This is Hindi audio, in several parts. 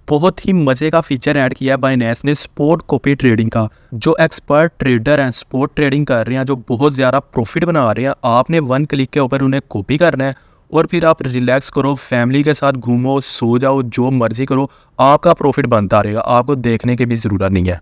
बहुत ही मज़े का फीचर ऐड किया है बाइनेंस ने स्पॉट कॉपी ट्रेडिंग का। जो एक्सपर्ट ट्रेडर हैं, स्पॉट ट्रेडिंग कर रहे हैं, जो बहुत ज़्यादा प्रॉफिट बना रहे हैं, आपने वन क्लिक के ऊपर उन्हें कॉपी करना है और फिर आप रिलैक्स करो, फैमिली के साथ घूमो, सो जाओ, जो मर्जी करो, आपका प्रॉफिट बनता रहेगा, आपको देखने की भी ज़रूरत नहीं है।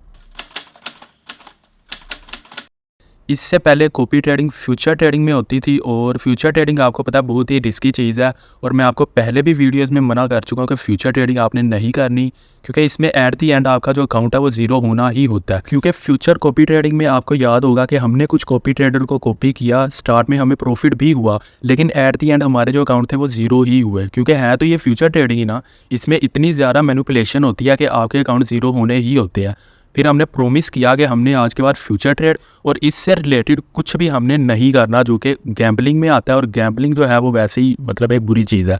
इससे पहले कॉपी ट्रेडिंग फ्यूचर ट्रेडिंग में होती थी और फ्यूचर ट्रेडिंग आपको पता है बहुत ही रिस्की चीज़ है और मैं आपको पहले भी वीडियोस में मना कर चुका हूँ कि फ्यूचर ट्रेडिंग आपने नहीं करनी, क्योंकि इसमें एट दी एंड आपका जो अकाउंट है वो ज़ीरो होना ही होता है। क्योंकि फ्यूचर कॉपी ट्रेडिंग में आपको याद होगा कि हमने कुछ कॉपी ट्रेडर को कॉपी किया, स्टार्ट में हमें प्रॉफिट भी हुआ, लेकिन एट दी एंड हमारे जो अकाउंट थे वो ज़ीरो ही हुए। क्योंकि है तो ये फ्यूचर ट्रेडिंग ही ना, इसमें इतनी ज़्यादा मैनिपुलेशन होती है कि आपके अकाउंट ज़ीरो होने ही होते हैं। फिर हमने प्रॉमिस किया कि हमने आज के बाद फ्यूचर ट्रेड और इससे रिलेटेड कुछ भी हमने नहीं करना जो कि गैम्बलिंग में आता है, और गैम्बलिंग जो है वो वैसे ही मतलब एक बुरी चीज़ है।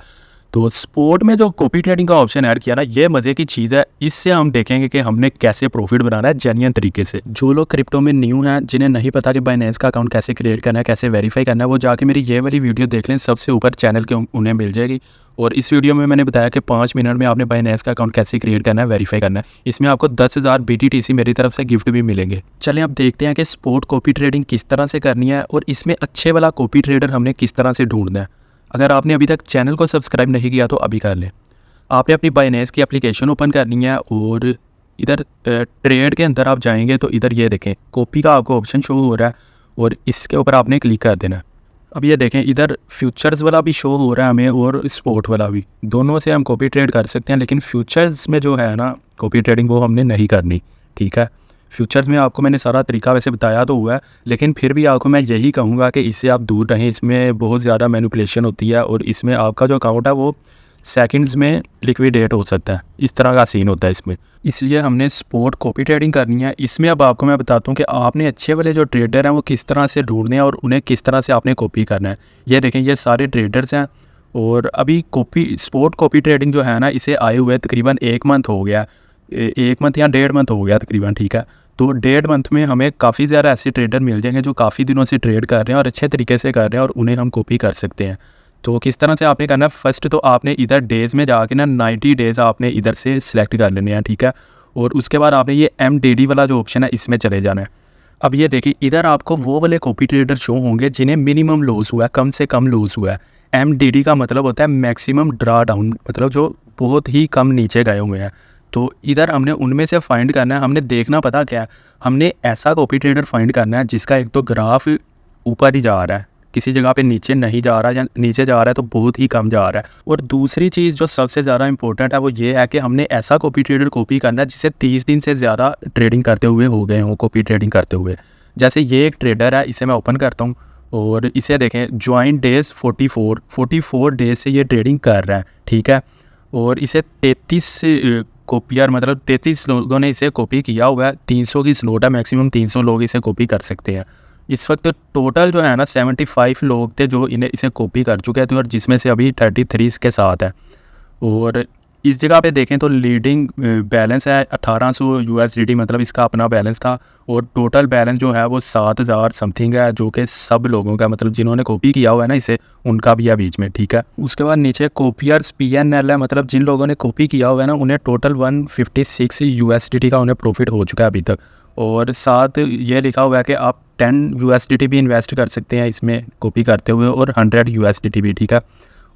तो स्पोर्ट में जो कॉपी ट्रेडिंग का ऑप्शन ऐड किया ना, ये मज़े की चीज़ है। इससे हम देखेंगे कि हमने कैसे प्रॉफिट बनाना है जेन्युइन तरीके से। जो लोग क्रिप्टो में न्यू हैं, जिन्हें नहीं पता कि बाइनेंस का अकाउंट कैसे क्रिएट करना है, कैसे वेरीफाई करना है, वो जाके मेरी ये वाली वीडियो देख लें, सबसे ऊपर चैनल के उन्हें मिल जाएगी। और इस वीडियो में मैंने बताया कि 5 मिनट में आपने बाइनेंस का अकाउंट कैसे क्रिएट करना है, वेरीफाई करना है। इसमें आपको 10,000 BTTC मेरी तरफ से गिफ्ट भी मिलेंगे। चलें अब देखते हैं कि स्पॉट कॉपी ट्रेडिंग किस तरह से करनी है और इसमें अच्छे वाला कॉपी ट्रेडर हमने किस तरह से ढूंढना है। अगर आपने अभी तक चैनल को सब्सक्राइब नहीं किया तो अभी कर लें। आपने अपनी बाइनेंस की एप्लीकेशन ओपन करनी है और इधर ट्रेड के अंदर आप जाएंगे तो इधर ये देखें कॉपी का आपको ऑप्शन शो हो रहा है और इसके ऊपर आपने क्लिक कर देना है। अब ये देखें इधर फ्यूचर्स वाला भी शो हो रहा है हमें और स्पॉट वाला भी, दोनों से हम कॉपी ट्रेड कर सकते हैं। लेकिन फ्यूचर्स में जो है ना कॉपी ट्रेडिंग वो हमने नहीं करनी, ठीक है। फ्यूचर्स में आपको मैंने सारा तरीका वैसे बताया तो हुआ है, लेकिन फिर भी आपको मैं यही कहूँगा कि इससे आप दूर रहें। इसमें बहुत ज़्यादा मैनिपुलेशन होती है और इसमें आपका जो अकाउंट है वो सेकंड्स में लिक्विडेट हो सकता है, इस तरह का सीन होता है इसमें। इसलिए हमने स्पॉट कॉपी ट्रेडिंग करनी है। इसमें अब आपको मैं बताता हूँ कि आपने अच्छे वाले जो ट्रेडर हैं वो किस तरह से ढूंढने हैं और उन्हें किस तरह से आपने कॉपी करना है। ये देखें ये सारे ट्रेडर्स हैं और अभी स्पॉट कॉपी ट्रेडिंग जो है ना, इसे आए हुए तकरीबन 1 मंथ हो गया, 1 मंथ या 1.5 मंथ हो गया तकरीबन, ठीक है। तो 1.5 मंथ में हमें काफ़ी ज़्यादा ऐसे ट्रेडर मिल जाएंगे जो काफ़ी दिनों से ट्रेड कर रहे हैं और अच्छे तरीके से कर रहे हैं और उन्हें हम कॉपी कर सकते हैं। तो किस तरह से आपने करना है, फर्स्ट तो आपने इधर डेज़ में जाके ना 90 डेज़ आपने इधर से सिलेक्ट कर लेने हैं, ठीक है। और उसके बाद आपने ये MDD वाला जो ऑप्शन है इसमें चले जाना है। अब ये देखिए इधर आपको वो वाले कॉपी ट्रेडर शो होंगे जिन्हें मिनिमम लॉस हुआ है, कम से कम लॉस हुआ है। MDD का मतलब होता है मैक्सिमम ड्रा डाउन, मतलब जो बहुत ही कम नीचे गए हुए हैं। तो इधर हमने उनमें से फाइंड करना है। हमने देखना पता क्या है, हमने ऐसा कॉपी ट्रेडर फाइंड करना है जिसका एक तो ग्राफ ऊपर ही जा रहा है, किसी जगह पे नीचे नहीं जा रहा, या नीचे जा रहा है तो बहुत ही कम जा रहा है। और दूसरी चीज़ जो सबसे ज़्यादा इंपॉर्टेंट है वो ये है कि हमने ऐसा कॉपी ट्रेडर कॉपी करना है जिसे 30 दिन से ज़्यादा ट्रेडिंग करते हुए हो गए हों, कॉपी ट्रेडिंग करते हुए। जैसे ये एक ट्रेडर है, इसे मैं ओपन करता हूँ और इसे देखें ज्वाइन डेज 44 डेज से ये ट्रेडिंग कर रहा है, ठीक है। और इसे 33 कॉपियर मतलब 33 लोगों ने इसे कॉपी किया हुआ है। 300 की स्लॉट है, मैक्सिमम 300 लोग इसे कॉपी कर सकते हैं। इस वक्त टोटल जो है ना 75 लोग थे जो इसे कॉपी कर चुके थे और जिसमें से अभी 33 इसके साथ है। और इस जगह पे देखें तो लीडिंग बैलेंस है 1800 USDT, मतलब इसका अपना बैलेंस था। और टोटल बैलेंस जो है वो 7000 समथिंग है, जो कि सब लोगों का मतलब जिन्होंने कॉपी किया हुआ है ना इसे, उनका भी है बीच में, ठीक है। उसके बाद नीचे कॉपियर्स PNL है, मतलब जिन लोगों ने कॉपी किया हुआ है ना उन्हें टोटल 156 USDT का उन्हें प्रॉफिट हो चुका है अभी तक। और साथ ये लिखा हुआ है कि आप 10 USDT भी इन्वेस्ट कर सकते हैं इसमें कॉपी करते हुए और 100 USDT भी, ठीक है।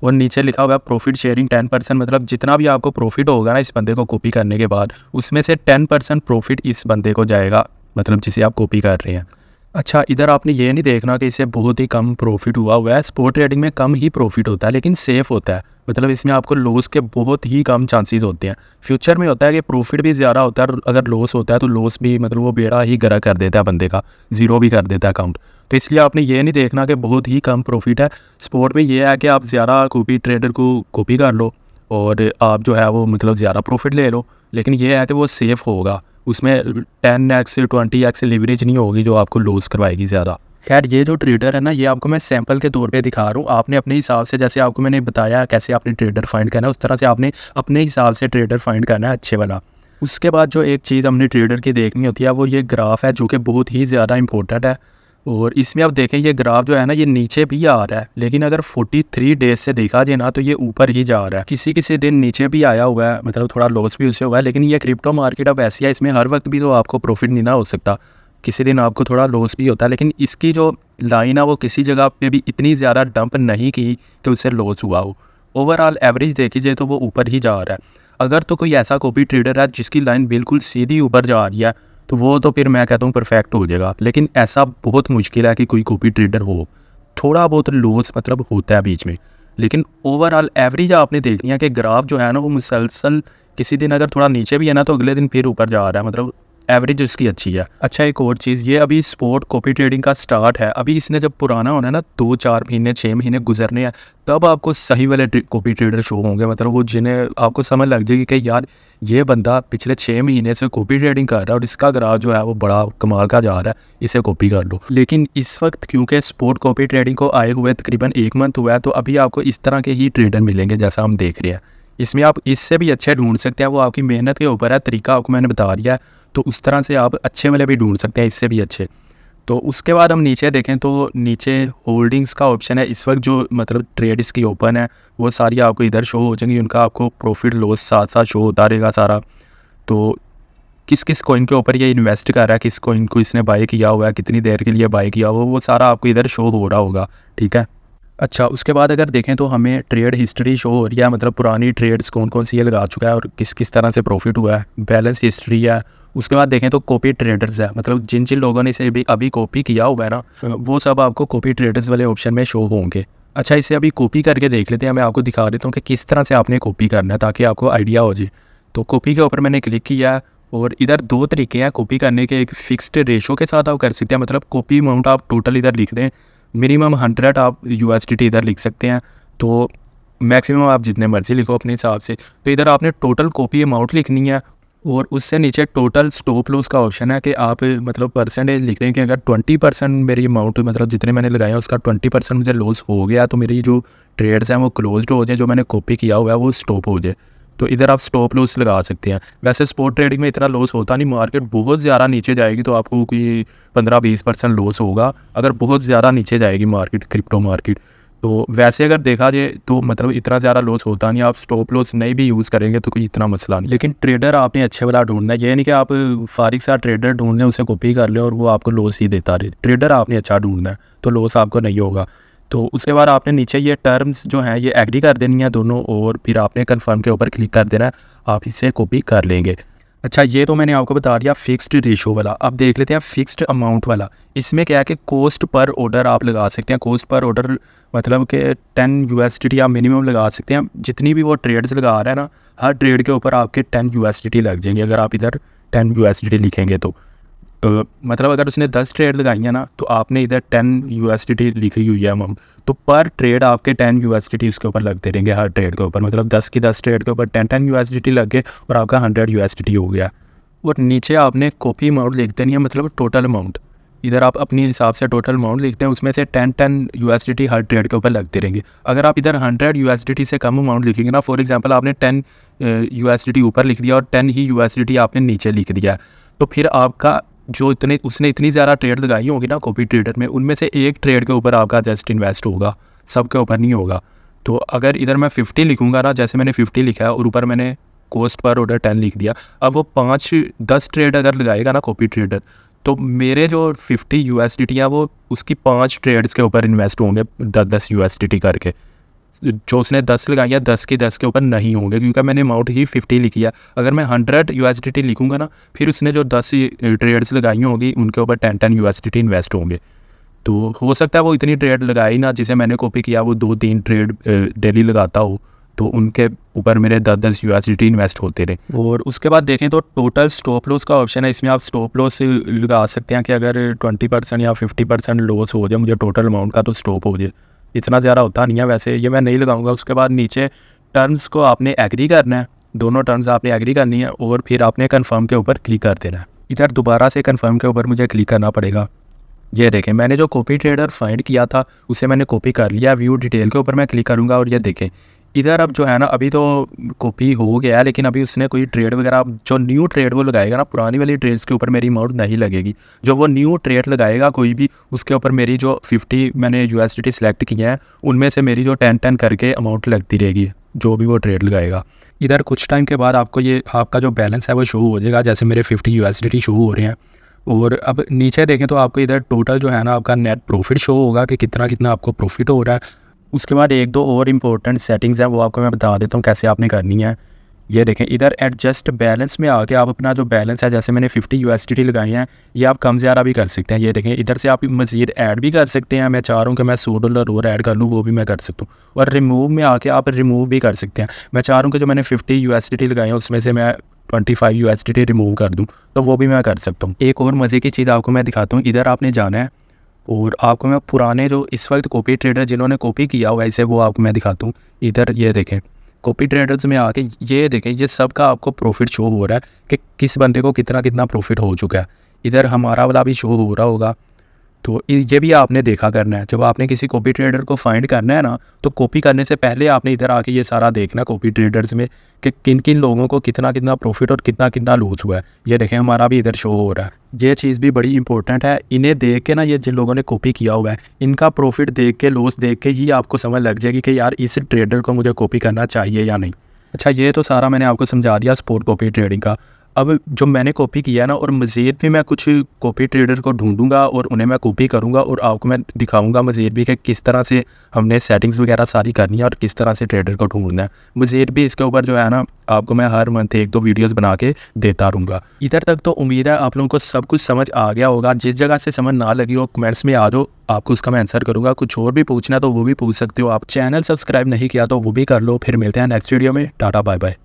और नीचे लिखा हुआ है प्रॉफिट शेयरिंग 10%, मतलब जितना भी आपको प्रॉफिट होगा ना इस बंदे को कॉपी करने के बाद, उसमें से 10% प्रॉफिट इस बंदे को जाएगा, मतलब जिसे आप कॉपी कर रहे हैं। अच्छा, इधर आपने ये नहीं देखना कि इसे बहुत ही कम प्रॉफिट हुआ है। स्पॉट ट्रेडिंग में कम ही प्रॉफिट होता है लेकिन सेफ़ होता है, मतलब इसमें आपको लॉस के बहुत ही कम चांसेस होते हैं। फ्यूचर में होता है कि प्रॉफिट भी ज़्यादा होता है और अगर लॉस होता है तो लॉस भी मतलब वो बेड़ा ही गरा कर देता है बंदे का, ज़ीरो भी कर देता है अकाउंट। तो इसलिए आपने ये नहीं देखना कि बहुत ही कम प्रॉफिट है। स्पॉट में ये है कि आप ज़्यादा कॉपी ट्रेडर को कॉपी कर लो और आप जो है वो मतलब ज़्यादा प्रॉफिट ले लो, लेकिन ये है कि वो सेफ़ होगा, उसमें 10x 20x लीवरेज नहीं होगी जो आपको लॉस करवाएगी ज़्यादा। खैर ये जो ट्रेडर है ना, ये आपको मैं सैंपल के तौर पे दिखा रहा हूँ। आपने अपने हिसाब से, जैसे आपको मैंने बताया कैसे आपने ट्रेडर फाइंड करना है, उस तरह से आपने अपने हिसाब से ट्रेडर फाइंड करना है अच्छे वाला। उसके बाद जो एक चीज़ हमने ट्रेडर की देखनी होती है वो ये ग्राफ है, जो कि बहुत ही ज़्यादा इंपॉर्टेंट है। और इसमें आप देखें ये ग्राफ जो है ना ये नीचे भी आ रहा है, लेकिन अगर 43 डेज से देखा जाए ना तो ये ऊपर ही जा रहा है। किसी किसी दिन नीचे भी आया हुआ है, मतलब थोड़ा लॉस भी उससे हुआ है। लेकिन ये क्रिप्टो मार्केट अब ऐसी है, इसमें हर वक्त भी तो आपको प्रॉफिट नहीं ना हो सकता, किसी दिन आपको थोड़ा लॉस भी होता है। लेकिन इसकी जो लाइन है वो किसी जगह पे भी इतनी ज़्यादा डंप नहीं की कि उससे लॉस हुआ हो। ओवरऑल एवरेज देखी जाए तो वो ऊपर ही जा रहा है। अगर तो कोई ऐसा कॉपी ट्रेडर है जिसकी लाइन बिल्कुल सीधी ऊपर जा रही है तो वो तो फिर मैं कहता हूँ परफेक्ट हो जाएगा। लेकिन ऐसा बहुत मुश्किल है कि कोई कॉपी ट्रेडर हो, थोड़ा बहुत लॉस मतलब होता है बीच में। लेकिन ओवरऑल एवरेज आपने देखनी है कि ग्राफ जो है ना वो मुसलसल किसी दिन अगर थोड़ा नीचे भी है ना तो अगले दिन फिर ऊपर जा रहा है, मतलब एवरेज उसकी अच्छी है। अच्छा एक और चीज़, ये अभी स्पॉट कॉपी ट्रेडिंग का स्टार्ट है। अभी इसने जब पुराना होना है ना 2-4 महीने 6 महीने गुजरने हैं तब आपको सही वाले कॉपी ट्रेडर शो होंगे, मतलब वो जिन्हें आपको समझ लग जाएगी कि यार ये बंदा पिछले 6 महीने से कॉपी ट्रेडिंग कर रहा है और इसका ग्राफ जो है वो बड़ा कमाल का जा रहा है, इसे कॉपी कर लो। लेकिन इस वक्त क्योंकि स्पॉट कॉपी ट्रेडिंग को आए हुए तकरीबन 1 मंथ हुआ है तो अभी आपको इस तरह के ही ट्रेडर मिलेंगे जैसा हम देख रहे हैं। इसमें आप इससे भी अच्छे ढूंढ सकते हैं, वो आपकी मेहनत के ऊपर है, तरीका आपको मैंने बता दिया है। तो उस तरह से आप अच्छे वाले भी ढूंढ सकते हैं, इससे भी अच्छे। तो उसके बाद हम नीचे देखें तो नीचे होल्डिंग्स का ऑप्शन है। इस वक्त जो मतलब ट्रेड इसकी ओपन है वो सारी आपको इधर शो हो जाएंगी, उनका आपको प्रॉफिट लॉस साथ साथ शो होता रहेगा सारा। तो किस किस कॉइन के ऊपर ये इन्वेस्ट कर रहा है, किस कॉइन को इसने बाय किया हुआ है, कितनी देर के लिए बाय किया हुआ, वो सारा आपको इधर शो हो रहा होगा, ठीक है। अच्छा उसके बाद अगर देखें तो हमें ट्रेड हिस्ट्री शो हो रही है, मतलब पुरानी ट्रेड्स कौन कौन सी ये लगा चुका है और किस किस तरह से प्रॉफिट हुआ है, बैलेंस हिस्ट्री है। उसके बाद देखें तो कॉपी ट्रेडर्स है, मतलब जिन जिन लोगों ने इसे अभी कॉपी किया हुआ है ना वो सब आपको कॉपी ट्रेडर्स वाले ऑप्शन में शो होंगे। अच्छा इसे अभी कॉपी करके देख लेते हैं, मैं आपको दिखा देता हूँ कि किस तरह से आपने कॉपी करना है ताकि आपको आइडिया हो जाए। तो कॉपी के ऊपर मैंने क्लिक किया और इधर 2 तरीके हैं कॉपी करने के। एक फिक्स्ड रेशो के साथ आप कर सकते हैं, मतलब कॉपी अमाउंट आप टोटल इधर लिख दें, मिनिमम 100 आप USDT इधर लिख सकते हैं, तो मैक्सिमम आप जितने मर्जी लिखो अपने हिसाब से। तो इधर आपने टोटल कॉपी अमाउंट लिखनी है और उससे नीचे टोटल स्टॉप लॉस का ऑप्शन है कि आप मतलब परसेंटेज लिख दें कि अगर 20% मेरी अमाउंट मतलब जितने मैंने लगाया उसका 20% मुझे लॉस हो गया तो मेरी जो ट्रेड्स हैं वो क्लोज्ड हो जाए, जो मैंने कॉपी किया हुआ है वो स्टॉप हो जाए। तो इधर आप स्टॉप लॉस लगा सकते हैं। वैसे स्पॉट ट्रेडिंग में इतना लॉस होता नहीं, मार्केट बहुत ज़्यादा नीचे जाएगी तो आपको कोई 15-20% लॉस होगा अगर बहुत ज़्यादा नीचे जाएगी मार्केट, क्रिप्टो मार्केट। तो वैसे अगर देखा जाए तो मतलब इतना ज़्यादा लॉस होता नहीं, आप स्टॉप लॉस नहीं भी यूज़ करेंगे तो कोई इतना मसला नहीं। लेकिन ट्रेडर आपने अच्छे वाला ढूंढना है, ये नहीं कि आप फारिग सा ट्रेडर ढूंढ लें उसे कॉपी कर लें और वो आपको लॉस ही देता रहे। ट्रेडर आपने अच्छा ढूंढना है तो लॉस आपको नहीं होगा। तो उसके बाद आपने नीचे ये टर्म्स जो हैं ये एग्री कर देनी है दोनों और फिर आपने कन्फर्म के ऊपर क्लिक कर देना है, आप इसे कॉपी कर लेंगे। अच्छा ये तो मैंने आपको बता दिया फिक्स्ड रेशो वाला। अब देख लेते हैं फिक्स्ड अमाउंट वाला। इसमें क्या है कि कॉस्ट पर ऑर्डर आप लगा सकते हैं। कॉस्ट पर ऑर्डर मतलब कि 10 USDT आप मिनिमम लगा सकते हैं। जितनी भी वो ट्रेड्स लगा रहा है ना हर ट्रेड के ऊपर आपके 10 USDT लग जाएंगे अगर आप इधर 10 USDT लिखेंगे तो। मतलब अगर उसने 10 ट्रेड लगाई है ना तो आपने इधर 10 USDT लिखी हुई है अमाउंट, तो पर ट्रेड आपके 10 USDT इसके ऊपर लगते रहेंगे हर ट्रेड के ऊपर। मतलब 10 की 10 ट्रेड के ऊपर 10 USDT लग गए और आपका 100 USDT हो गया। और नीचे आपने कॉपी अमाउंट लिख देनी है, मतलब टोटल अमाउंट। इधर आप अपने हिसाब से टोटल अमाउंट लिखते हैं, उसमें से 10 USDT हर ट्रेड के ऊपर लगते रहेंगे। अगर आप इधर 100 USDT से कम अमाउंट लिखेंगे ना, फॉर एग्जांपल आपने 10 USDT ऊपर लिख दिया और 10 ही USDT आपने नीचे लिख दिया, तो फिर आपका जो उसने इतनी ज़्यादा ट्रेड लगाई होगी ना कॉपी ट्रेडर में, उनमें से एक ट्रेड के ऊपर आपका जस्ट इन्वेस्ट होगा, सब के ऊपर नहीं होगा। तो अगर इधर मैं 50 लिखूंगा ना, जैसे मैंने 50 लिखा है और ऊपर मैंने कॉस्ट पर ऑर्डर 10 लिख दिया, अब वो 5-10 ट्रेड अगर लगाएगा ना कॉपी ट्रेडर, तो मेरे जो 50 USDT है वो उसकी 5 ट्रेड्स के ऊपर इन्वेस्ट होंगे 10-10 USDT करके। जो उसने 10 लगाई है 10 की 10 के ऊपर नहीं होंगे क्योंकि मैंने अमाउंट ही 50 लिखी है। अगर मैं 100 USDT लिखूंगा ना फिर उसने जो 10 ट्रेड्स लगाई होंगी उनके ऊपर 10 USDT इन्वेस्ट होंगे। तो हो सकता है वो इतनी ट्रेड लगाई ना जिसे मैंने कॉपी किया वो 2-3 ट्रेड डेली लगाता हो, तो उनके ऊपर मेरे 10-10 USDT इन्वेस्ट होते रहे। और उसके बाद देखें तो टोटल स्टॉप लॉस का ऑप्शन है। इसमें आप स्टॉप लॉस लगा सकते हैं कि अगर 20% या 50% लॉस हो जाए मुझे टोटल अमाउंट का तो स्टॉप हो जाए। इतना ज़्यादा होता नहीं है वैसे, ये मैं नहीं लगाऊंगा। उसके बाद नीचे टर्म्स को आपने एग्री करना है, दोनों टर्म्स आपने एग्री करनी है और फिर आपने कन्फर्म के ऊपर क्लिक कर देना है। इधर दोबारा से कन्फर्म के ऊपर मुझे क्लिक करना पड़ेगा। ये देखें मैंने जो कॉपी ट्रेडर फाइंड किया था उसे मैंने कॉपी कर लिया। व्यू डिटेल के ऊपर मैं क्लिक करूँगा और ये देखें इधर अब जो है ना, अभी तो कॉपी हो गया है, लेकिन अभी उसने कोई ट्रेड वगैरह जो न्यू ट्रेड वो लगाएगा ना, पुरानी वाली ट्रेड्स के ऊपर मेरी अमाउंट नहीं लगेगी। जो वो न्यू ट्रेड लगाएगा कोई भी, उसके ऊपर मेरी जो 50 मैंने यूएसडीटी सेलेक्ट किए हैं उनमें से मेरी जो 10 करके अमाउंट लगती रहेगी जो भी वो ट्रेड लगाएगा। इधर कुछ टाइम के बाद आपको ये आपका जो बैलेंस है वो शो हो जाएगा, जैसे मेरे 50 यूएसडीटी शो हो रहे हैं। और अब नीचे देखें तो आपको इधर टोटल जो है ना आपका नेट प्रॉफिट शो होगा कि कितना कितना आपको प्रॉफिट हो रहा है। उसके बाद एक दो और इम्पोर्टेंट सेटिंग्स हैं, वो आपको मैं बता देता हूँ कैसे आपने करनी है। ये देखें, इधर एडजस्ट बैलेंस में आके आप अपना जो बैलेंस है, जैसे मैंने 50 यूएसडीटी लगाई हैं, ये आप कम ज़्यादा भी कर सकते हैं। ये देखें, इधर से आप मज़ीद ऐड भी कर सकते हैं। मैं चाह रहा हूँ कि मैं $100 और ऐड कर लूँ, वो भी मैं कर सकता हूँ। और रिमूव में आके आप रिमूव भी कर सकते हैं। मैं चाह रहा हूँ कि जो मैंने 50 यूएसडीटी लगाई है उसमें से मैं 25 यूएसडीटी रिमूव कर दूँ, तो वो भी मैं कर सकता हूँ। एक और मज़े की चीज़ आपको मैं दिखाता हूँ। इधर आपने जाना है और आपको मैं पुराने जो इस वक्त कॉपी ट्रेडर जिन्होंने कॉपी किया हुआ है इसे, वो आपको मैं दिखाता हूँ। इधर ये देखें, कॉपी ट्रेडर्स में आके ये देखें, ये सब का आपको प्रॉफिट शो हो रहा है कि किस बंदे को कितना कितना प्रॉफिट हो चुका है। इधर हमारा वाला भी शो हो रहा होगा, तो ये भी आपने देखा करना है। जब आपने किसी कॉपी ट्रेडर को फाइंड करना है ना, तो कॉपी करने से पहले आपने इधर आके ये सारा देखना कॉपी ट्रेडर्स में कि किन किन लोगों को कितना कितना प्रॉफिट और कितना कितना लॉस हुआ है। ये देखें, हमारा भी इधर शो हो रहा है। ये चीज़ भी बड़ी इंपॉर्टेंट है। इन्हें देख के ना, ये जिन लोगों ने कॉपी किया हुआ है, इनका प्रॉफिट देख के, लॉस देख के ही आपको समझ लग जाएगी कि यार इस ट्रेडर को मुझे कॉपी करना चाहिए या नहीं। अच्छा, ये तो सारा मैंने आपको समझा दिया स्पॉट कॉपी ट्रेडिंग का। अब जो मैंने कॉपी किया ना, और मज़ीद भी मैं कुछ कॉपी ट्रेडर को ढूंढूंगा और उन्हें मैं कॉपी करूंगा और आपको मैं दिखाऊंगा मज़ीद भी कि किस तरह से हमने सेटिंग्स वगैरह सारी करनी है और किस तरह से ट्रेडर को ढूंढना है। मज़ीद भी इसके ऊपर जो है ना, आपको मैं हर मंथ एक दो वीडियोस बना के देता रहूँगा। इधर तक तो उम्मीद है आप लोगों को सब कुछ समझ आ गया होगा। जिस जगह से समझ ना लगी हो कमेंट्स में आ जाओ, आपको उसका मैं आंसर करूँगा। कुछ और भी पूछना तो वो भी पूछ सकते हो आप। चैनल सब्सक्राइब नहीं किया तो वो भी कर लो। फिर मिलते हैं नेक्स्ट वीडियो में। Tata bye bye.